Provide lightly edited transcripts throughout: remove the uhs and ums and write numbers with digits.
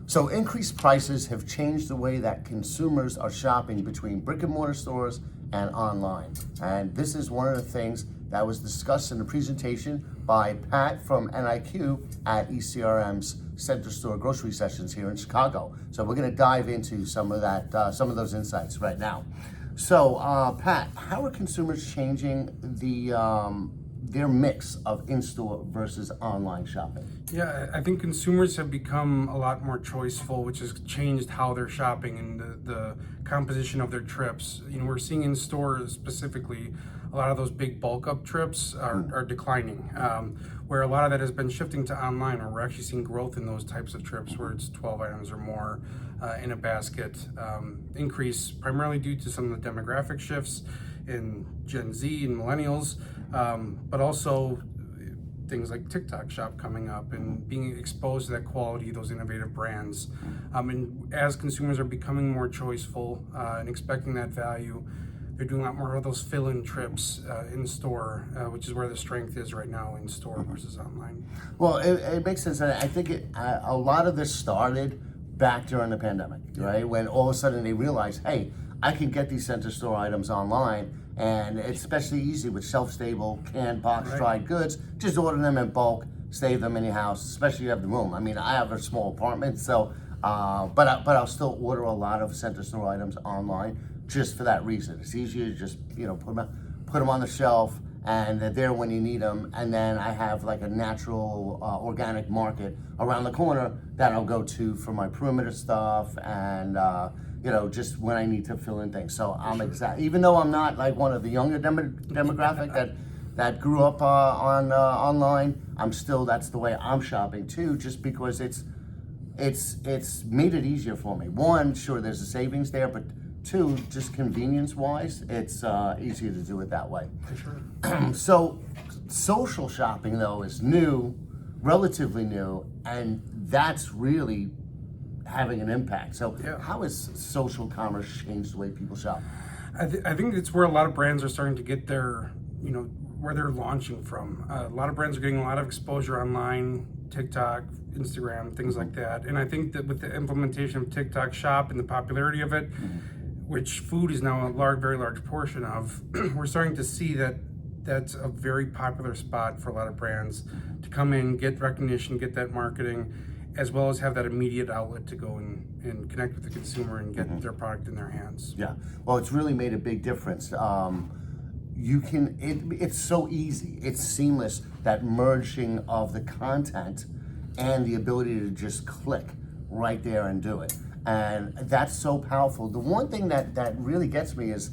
So increased prices have changed the way that consumers are shopping between brick and mortar stores and online. And this is one of the things that was discussed in the presentation by Pat from NIQ at ECRM's Center Store Grocery Sessions here in Chicago. So we're going to dive into some of that, some of those insights right now. So Pat, how are consumers changing their mix of in-store versus online shopping? Yeah, I think consumers have become a lot more choiceful, which has changed how they're shopping and the composition of their trips. You know, we're seeing in stores specifically, a lot of those big bulk up trips are declining, where a lot of that has been shifting to online, where we're actually seeing growth in those types of trips where it's 12 items or more in a basket, increase primarily due to some of the demographic shifts in Gen Z and millennials, but also things like TikTok Shop coming up and being exposed to that quality, those innovative brands. And as consumers are becoming more choiceful and expecting that value, they're doing a lot more of those fill-in trips in store, which is where the strength is right now in store versus online. Well, it makes sense. And I think a lot of this started back during the pandemic, right? When all of a sudden they realized, hey, I can get these center store items online, and it's especially easy with shelf-stable, canned, box-dried goods. Just order them in bulk, save them in your house, especially if you have the room. I mean, I have a small apartment, so but I'll still order a lot of center store items online just for that reason. It's easier to just put them on the shelf, and they're there when you need them. And then I have like a natural organic market around the corner that I'll go to for my perimeter stuff and just when I need to fill in things. So I'm even though I'm not like one of the younger demographic that grew up on online, that's the way I'm shopping too, just because it's made it easier for me. One, sure, there's a savings there, but two, just convenience-wise, it's easier to do it that way. For sure. So social shopping, though, is new, relatively new, and that's really having an impact. So how has social commerce changed the way people shop? I think it's where a lot of brands are starting to get their, where they're launching from. A lot of brands are getting a lot of exposure online, TikTok, Instagram, things like that. And I think that with the implementation of TikTok Shop and the popularity of it, which food is now a very large portion of, we're starting to see that that's a very popular spot for a lot of brands to come in, get recognition, get that marketing, as well as have that immediate outlet to go and connect with the consumer and get their product in their hands. Yeah, well, it's really made a big difference. It's so easy, it's seamless, that merging of the content and the ability to just click right there and do it. And that's so powerful. The one thing that really gets me is,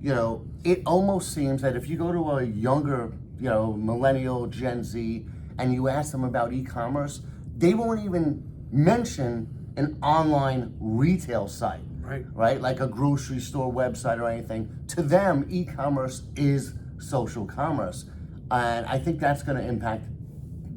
it almost seems that if you go to a younger, millennial, Gen Z, and you ask them about e-commerce, they won't even mention an online retail site, right? Like a grocery store website or anything. To them, e-commerce is social commerce. And I think that's going to impact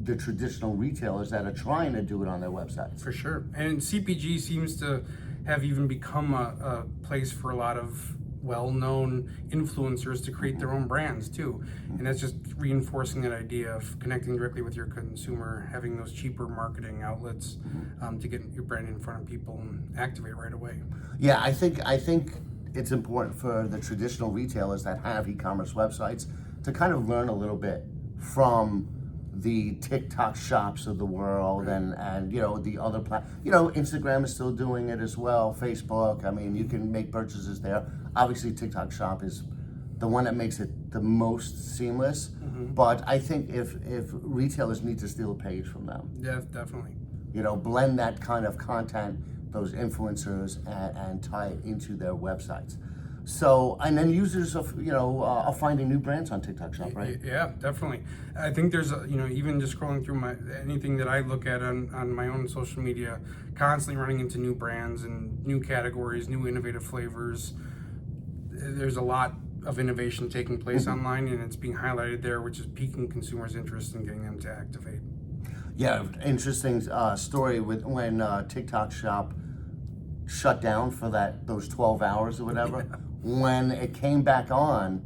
the traditional retailers that are trying to do it on their websites. For sure. And CPG seems to have even become a place for a lot of well-known influencers to create their own brands too. And that's just reinforcing that idea of connecting directly with your consumer, having those cheaper marketing outlets to get your brand in front of people and activate right away. Yeah, I think it's important for the traditional retailers that have e-commerce websites to kind of learn a little bit from the TikTok shops of the world and the other Instagram is still doing it as well, Facebook. I mean, you can make purchases there. Obviously, TikTok Shop is the one that makes it the most seamless. But I think if retailers need to steal a page from them. Yeah, definitely. Blend that kind of content, those influencers, and tie it into their websites. So, and then users are finding new brands on TikTok Shop, right? Yeah, definitely. I think there's, even just scrolling through anything that I look at on my own social media, constantly running into new brands and new categories, new innovative flavors. There's a lot of innovation taking place online, and it's being highlighted there, which is piquing consumers' interest and getting them to activate. Yeah, interesting story with when TikTok Shop shut down for those 12 hours or whatever. When it came back on,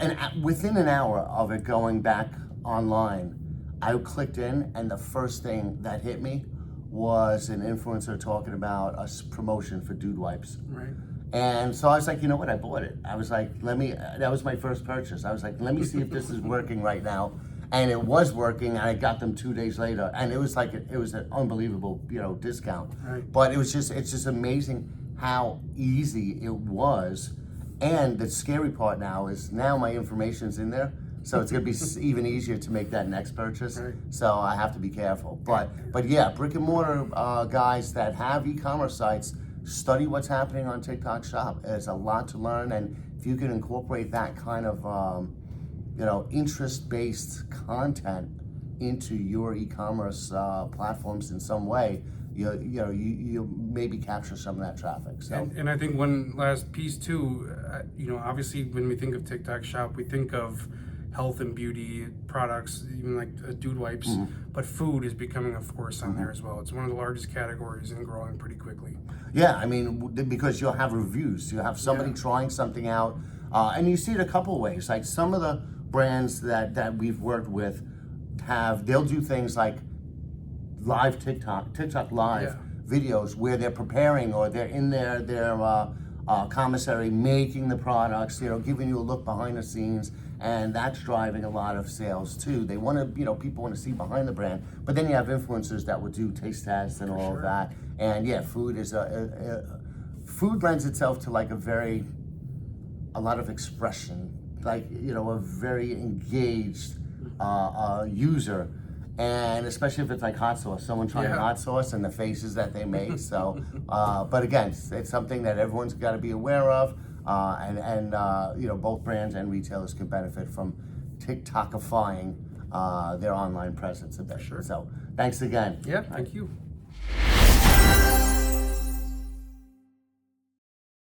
and within an hour of it going back online, I clicked in, and the first thing that hit me was an influencer talking about a promotion for dude wipes. Right. And so I was like, you know what, I bought it. I was like, that was my first purchase. I was like, let me see if this is working right now. And it was working, and I got them 2 days later. And it was like, it was an unbelievable, discount. Right. But it's just amazing how easy it was. And the scary part now is now my information's in there. So it's gonna be even easier to make that next purchase. Right. So I have to be careful. But yeah, brick and mortar guys that have e-commerce sites, study what's happening on TikTok Shop. There's a lot to learn, and if you can incorporate that kind of interest-based content into your e-commerce platforms in some way, you maybe capture some of that traffic. So And I think one last piece too, obviously when we think of TikTok Shop, we think of health and beauty products, even like dude wipes, but food is becoming a force on there as well. It's one of the largest categories and growing pretty quickly. yeah, I mean, because you'll have reviews, you have somebody trying something out, and you see it a couple ways. Like some of the brands that we've worked with they'll do things like live TikTok live videos where they're preparing, or they're in their commissary making the products, giving you a look behind the scenes, and that's driving a lot of sales too. They want to, people want to see behind the brand, but then you have influencers that would do taste tests and all of that. And yeah, food lends itself to like a lot of expression, like, a very engaged user. And especially if it's like hot sauce, someone trying hot sauce and the faces that they make. So, but again, it's something that everyone's got to be aware of, and both brands and retailers can benefit from TikTokifying their online presence a bit. Sure. So, thanks again. Yeah, thank you.